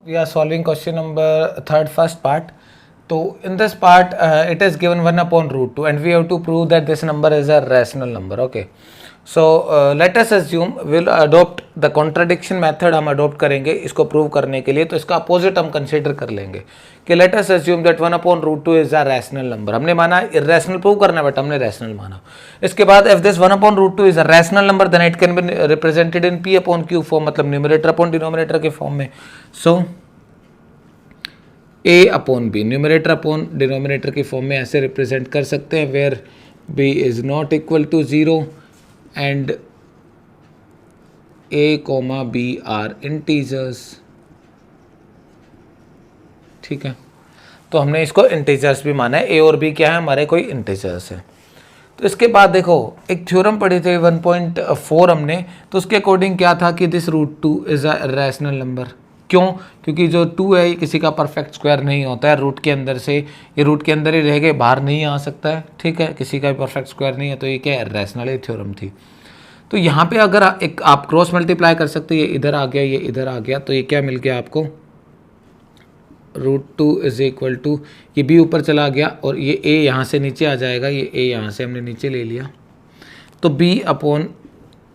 We are solving question number third first part. So in this part it is given 1 upon root 2 and we have to prove that this number is a rational number. Okay, so let us assume we'll adopt the contradiction method. हम adopt करेंगे इसको prove करने के लिए, तो इसका opposite हम consider कर लेंगे कि let us assume that 1 upon root 2 is a rational number. हमने माना irrational prove करना है, but हमने rational माना. इसके बाद if this 1 upon root 2 is a rational number then it can be represented in p upon q form, मतलब numerator upon denominator के form में. So a upon b numerator upon denominator की form में ऐसे represent कर सकते हैं, where b is not equal to 0 and a comma b are integers. ठीक है, तो हमने इसको इंटीजर्स भी माना है. a और b क्या है, हमारे कोई इंटीजर्स है. तो इसके बाद देखो एक थ्योरम पढ़ी थी 1.4 हमने, तो उसके अकॉर्डिंग क्या था कि this root 2 is a rational number. क्यों? क्योंकि जो 2 है ये किसी का परफेक्ट स्क्वायर नहीं होता है. रूट के अंदर से ये रूट के अंदर ही रह के बाहर नहीं आ सकता है. ठीक है, किसी का भी परफेक्ट स्क्वायर नहीं है, तो ये क्या है, रैशनल थ्योरम थी. तो यहाँ पे अगर एक आप क्रॉस मल्टीप्लाई कर सकते, ये इधर आ गया, ये इधर आ गया, तो ये क्या मिल गया आपको, रूट 2 इज इक्वल टू, ये b ऊपर चला गया और ये a यहाँ से नीचे आ जाएगा, ये a यहाँ से हमने नीचे ले लिया, तो b अपॉन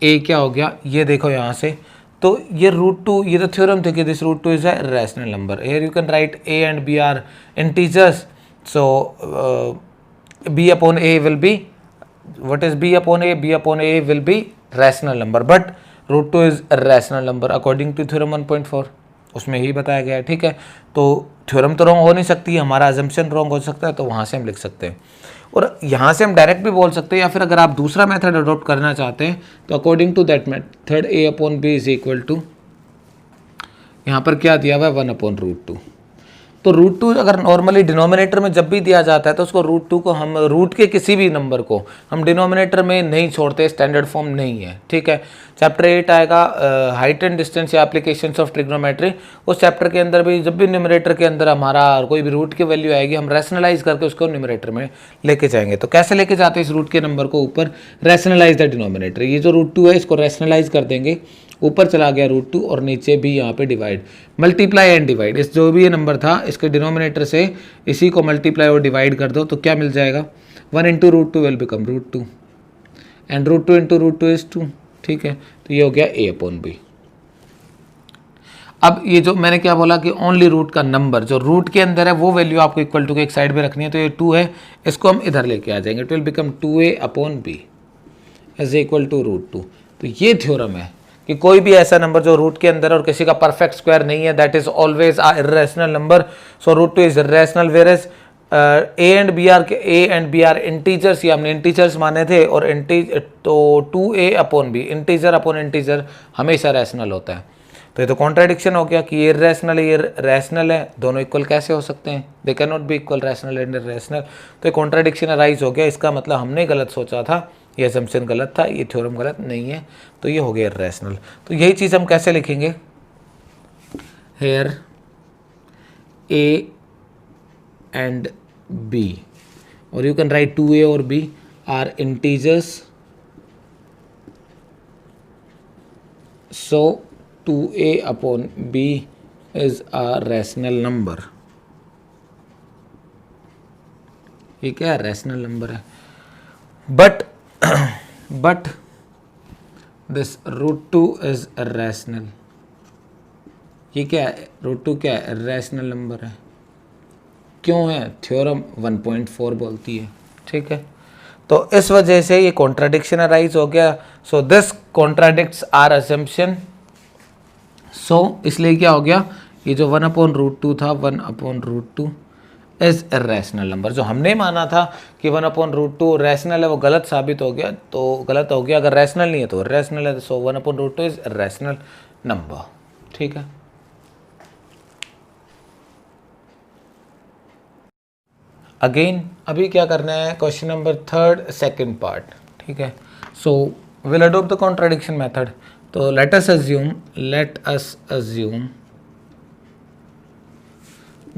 a क्या हो गया, ये देखो यहाँ से. तो ये रूट 2, ये तो थ्योरम थे कि this root 2 is a rational number. Here you can write a and b are integers. So b upon a will be, what is b upon a, b upon a will be rational number, but root 2 is rational number according to theorem 1.4. उसमें ही बताया गया है. ठीक है, तो theorem तो wrong हो नहीं सकती, हमारा अजम्पशन रॉन्ग हो सकता है, तो वहाँ से हम लिख सकते हैं. और यहाँ से हम डायरेक्ट भी बोल सकते हैं, या फिर अगर आप दूसरा मेथड अडॉप्ट करना चाहते हैं तो according to that method a upon b is equal to, यहाँ पर क्या दिया हुआ है, 1 अपॉन रूट 2. तो रूट 2 अगर नॉर्मली डिनोमिनेटर में जब भी दिया जाता है तो उसको रूट 2 को हम रूट के किसी भी नंबर को हम डिनोमिनेटर में नहीं छोड़ते, स्टैंडर्ड फॉर्म नहीं है. ठीक है, चैप्टर 8 आएगा हाइट एंड डिस्टेंस या एप्लीकेशंस ऑफ ट्रिग्नोमेट्री. उस चैप्टर के अंदर भी जब भी न्यूमरेटर के अंदर हमारा कोई भी रूट की वैल्यू आएगी, हम रैशनलाइज करके उसको न्यूमरेटर में लेके जाएंगे. तो कैसे लेके जाते हैं इस रूट के नंबर को ऊपर, रैशनलाइज द डिनोमिनेटर. ये जो रूट 2 है इसको रैशनलाइज कर देंगे, ऊपर चला गया रूट 2 और नीचे भी यहाँ पे डिवाइड, मल्टीप्लाई एंड डिवाइड. इस जो भी ये नंबर था इसके डिनोमिनेटर से इसी को मल्टीप्लाई और डिवाइड कर दो, तो क्या मिल जाएगा, 1 into root 2 will become root 2 and root 2 into root 2 is 2. ठीक है, तो ये हो गया a अपॉन बी. अब ये जो मैंने क्या बोला कि ओनली रूट का नंबर जो रूट के अंदर है वो वैल्यू आपको इक्वल टू के एक साइड में रखनी है, तो ये 2 है, इसको हम इधर लेके आ जाएंगे, it will become 2a upon b is equal to root 2. तो ये थ्योरम है कि कोई भी ऐसा नंबर जो रूट के अंदर और किसी का परफेक्ट स्क्वायर नहीं है, that is always a irrational number. So root 2 is irrational, where is a and b are integers. ये हमने इंटीजर्स माने थे, और तो 2a upon b integer upon integer हमेशा रैशनल होता है. तो ये तो कॉन्ट्राडिक्शन हो गया कि ये इर्रेशनल है, ये रैशनल है, दोनों इक्वल कैसे हो सकते हैं, they can not be equal, rational and irrational. तो ये कॉन्ट्राडिक्शन अराइज हो गया. इसका मतलब हमने गलत सोचा था, ये असम्पशन गलत था, ये थ्योरम गलत नहीं है, तो ये हो गया इर्रेशनल. तो यही चीज़ हम कैसे लिखेंगे, हेयर a एंड b, और यू कैन राइट 2a और b are integers. So 2a upon b is a rational number. ये क्या है, रैशनल नंबर है, but this root 2 is rational. ये क्या है, रूट 2 क्या है, रैशनल नंबर है. क्यों है, थ्योरम 1.4 बोलती है. ठीक है, तो इस वजह से ये कॉन्ट्राडिक्शन अराइज हो गया. So this contradicts our assumption. So इसलिए क्या हो गया, ये जो 1 अपॉन रूट 2 था, 1 upon root 2 is irrational number. जो हमने माना था कि 1 अपॉन रूट 2 रैशनल है, वो गलत साबित हो गया. तो गलत हो गया, अगर रैशनल नहीं है तो रैशनल है. So 1 upon root 2 is rational number. ठीक है, अगेन अभी क्या करना है, question number third second part. ठीक है, so will adopt the contradiction method. तो let us assume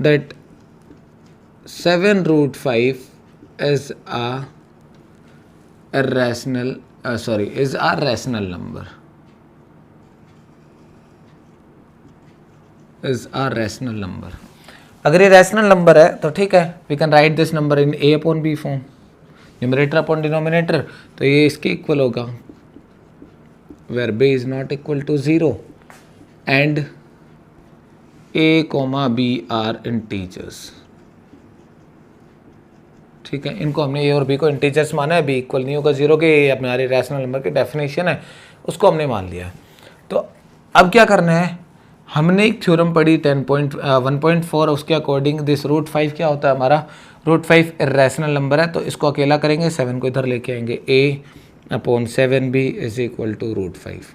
that 7 root 5 is a is a rational number. Is a rational number. अगर ये रैशनल नंबर है तो ठीक है, we can write this number in a upon b form, numerator upon denominator, तो ये इसके इक्वल होगा where b is not equal to 0 and a, b are integers. ठीक है, इनको हमने a और b को इंटीजर्स माना है, b इक्वल नहीं होगा 0 के, ये हमारे रैशनल नंबर की डेफिनेशन है, उसको हमने मान लिया है। तो अब क्या करना है, हमने एक थ्योरम पढ़ी 1.4, उसके अकॉर्डिंग दिस रूट 5 क्या होता है हमारा, रूट 5 इर्रेशनल नंबर है, तो इसको अकेला करेंगे, 7 को इधर लेके आएंगे, a upon 7b is equal to root 5।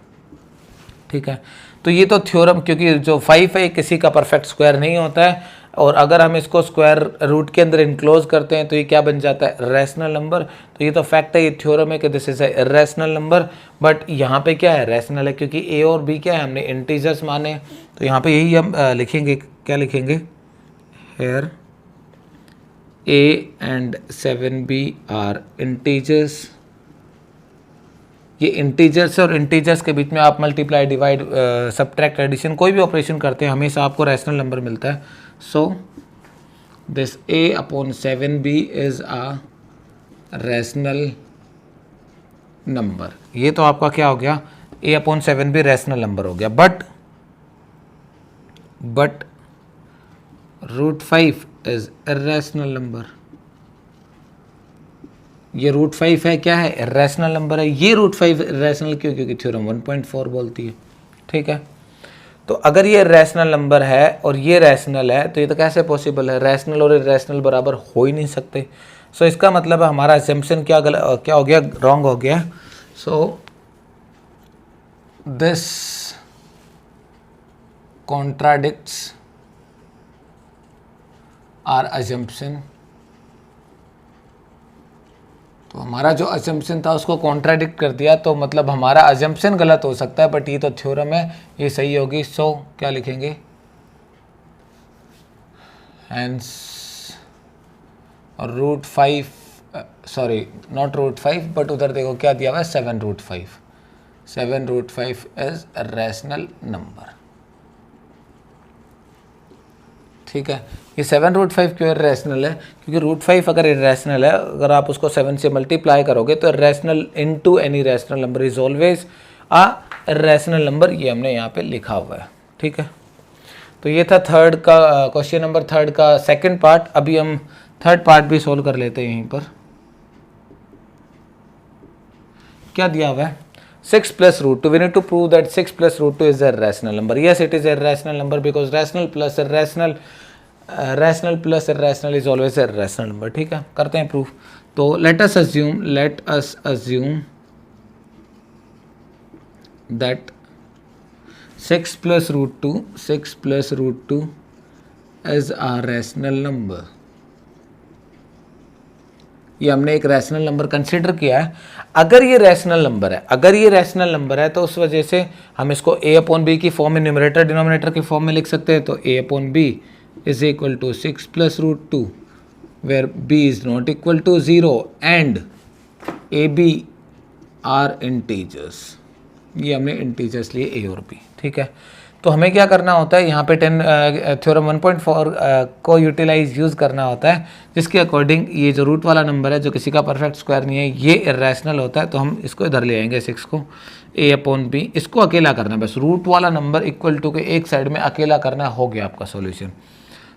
ठीक है, तो ये तो थ्योरम, क्योंकि जो 5 है किसी का परफेक्ट स्क्वायर नहीं होता है, और अगर हम इसको स्क्वायर रूट के अंदर इनक्लोज करते हैं तो ये क्या बन जाता है, रैशनल नंबर। तो ये तो फैक्ट है, ये थ्योरम है कि this is a rational number, but यहाँ पे क्या है, रैशनल है, क्योंकि a और b क्या है, हमने इंटीजर्स माने। तो यहाँ पे यही हम लिखेंगे, क्या लिखेंगे, here a and 7b are integers. ये इंटीजर्स और इंटीजर्स के बीच में आप मल्टीप्लाई, डिवाइड, सबट्रैक्ट, एडिशन कोई भी ऑपरेशन करते हैं, हमेशा आपको रैशनल नंबर मिलता है। So this a upon 7b is a rational number. ये तो आपका क्या हो गया, a upon 7b rational number हो गया, but root 5 is irrational number. ये रूट 5 है, क्या है, इर्रेशनल नंबर है। ये रूट 5 इर्रेशनल क्यों, क्योंकि थ्योरम 1.4 बोलती है। ठीक है, तो अगर ये रैशनल नंबर है और ये रैशनल है, तो ये तो कैसे पॉसिबल है, रैशनल और इर्रेशनल बराबर हो ही नहीं सकते। सो इसका मतलब है हमारा अजम्पशन क्या हो गया, रॉन्ग हो गया। So this contradicts our assumption. तो हमारा जो अजम्पशन था उसको कॉन्ट्राडिक्ट कर दिया, तो मतलब हमारा अजम्पशन गलत हो सकता है, बट ये तो थ्योरम है, ये सही होगी। सो क्या लिखेंगे, hence root 5, sorry not root 5, but उधर देखो क्या दिया हुआ है, 7 root 5, 7 root 5 is a rational number. ठीक है, ये 7 रूट 5 क्यों इर्रेशनल है, क्योंकि रूट 5 अगर इर्रेशनल है, अगर आप उसको 7 से मल्टीप्लाई करोगे तो irrational into any rational number is always a irrational number, ये हमने यहाँ पे लिखा हुआ है। ठीक है, तो ये था थर्ड का क्वेश्चन नंबर थर्ड का सेकंड पार्ट। अभी हम थर्ड पार्ट भी सोल्व कर लेते हैं। यहीं पर क्या दिया हुआ है, 6 plus root 2, we need to prove that 6 plus root 2 is a rational number. Yes, it is a rational number because rational plus irrational, rational plus irrational is always a rational number. ठीक है, करते हैं proof. तो let us assume that 6 plus root 2 is a rational number. ये हमने एक rational number consider किया है। अगर ये रैशनल नंबर है तो उस वजह से हम इसको a अपॉन बी की फॉर्म में, न्यूमरेटर डिनोमिनेटर की फॉर्म में लिख सकते हैं। तो a upon b is equal to 6 plus root 2 where b is not equal to 0 and a b are integers. ये हमने इंटीजर्स लिए a और b। ठीक है, तो हमें क्या करना होता है, यहाँ पे थ्योरम 1.4 को यूज़ करना होता है, जिसके अकॉर्डिंग ये जो रूट वाला नंबर है जो किसी का परफेक्ट स्क्वायर नहीं है, ये इर्रेशनल होता है। तो हम इसको इधर ले आएंगे 6 को, a अपॉन बी, इसको अकेला करना है बस, रूट वाला नंबर इक्वल टू के एक साइड में अकेला करना, हो गया आपका सॉल्यूशन।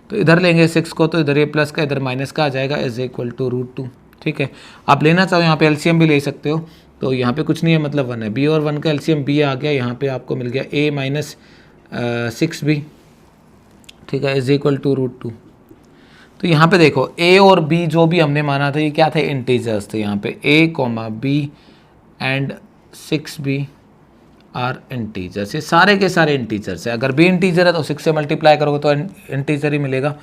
तो इधर लेंगे 6 को, तो इधर ये प्लस का इधर माइनस का आ जाएगा, इज इक्वल टू रूट 2। ठीक है, आप लेना चाहो यहाँ पे एलसीएम भी ले सकते हो। तो यहाँ पे कुछ नहीं है, मतलब 1 है, b और 1 का एलसीएम b आ गया, यहाँ पे आपको मिल गया a माइनस 6b। ठीक है, इज इक्वल टू रूट 2। तो यहाँ पे देखो a और b जो भी हमने माना था, ये क्या थे, इंटीजर्स थे। यहाँ पे a, b and 6b are integers, ये सारे के सारे इंटीजर्स है। अगर b इंटीजर है तो 6 से मल्टीप्लाई करोगे तो इंटीजर ही मिलेगा।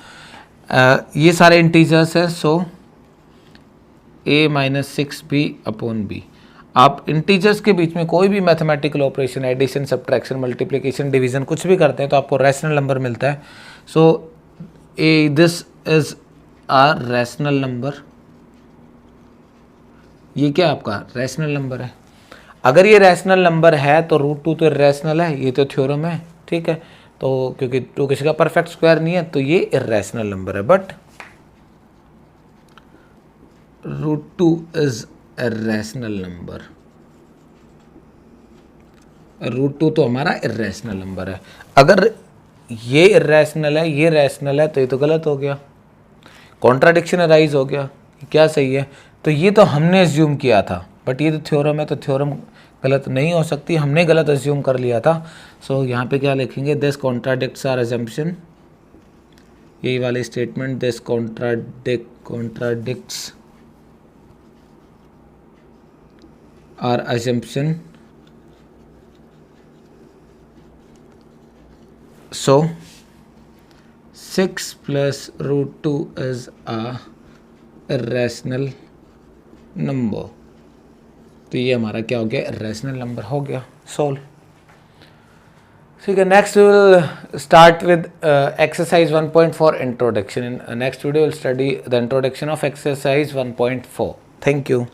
ये सारे इंटीजर्स है। So a minus 6b upon b। आप इंटीजर्स के बीच में कोई भी mathematical operation, addition, subtraction, multiplication, division कुछ भी करते हैं तो आपको रैशनल नंबर मिलता है। So this is a rational number. ये क्या आपका रैशनल नंबर है। अगर ये रैशनल नंबर है तो रूट 2 तो इर्रेशनल है, ये तो थ्योरम है। ठीक है, तो क्योंकि 2 किसी का परफेक्ट स्क्वायर नहीं है तो ये इरेशनल नंबर है, बट √2 इज इरेशनल नंबर। √2 तो हमारा इरेशनल नंबर है। अगर ये इरेशनल है, ये रैशनल है, तो ये तो गलत हो गया, कॉन्ट्राडिक्शन अराइज हो गया, क्या सही है। तो ये तो हमने एज्यूम किया था, बट ये तो थ्योरम है, तो थ्योरम गलत नहीं हो सकती, हमने गलत एज्यूम कर लिया था। सो यहाँ पे क्या लिखेंगे, दिस कॉन्ट्राडिक्ट्स आर अजम्पशन, यही वाली statement, this contradicts our assumption, so 6 plus √2 is a irrational number। तो ये हमारा क्या हो गया, irrational नंबर हो गया, सोल्व। ठीक है, next we will start with exercise 1.4 introduction. In next video will study the introduction of exercise 1.4। Thank you.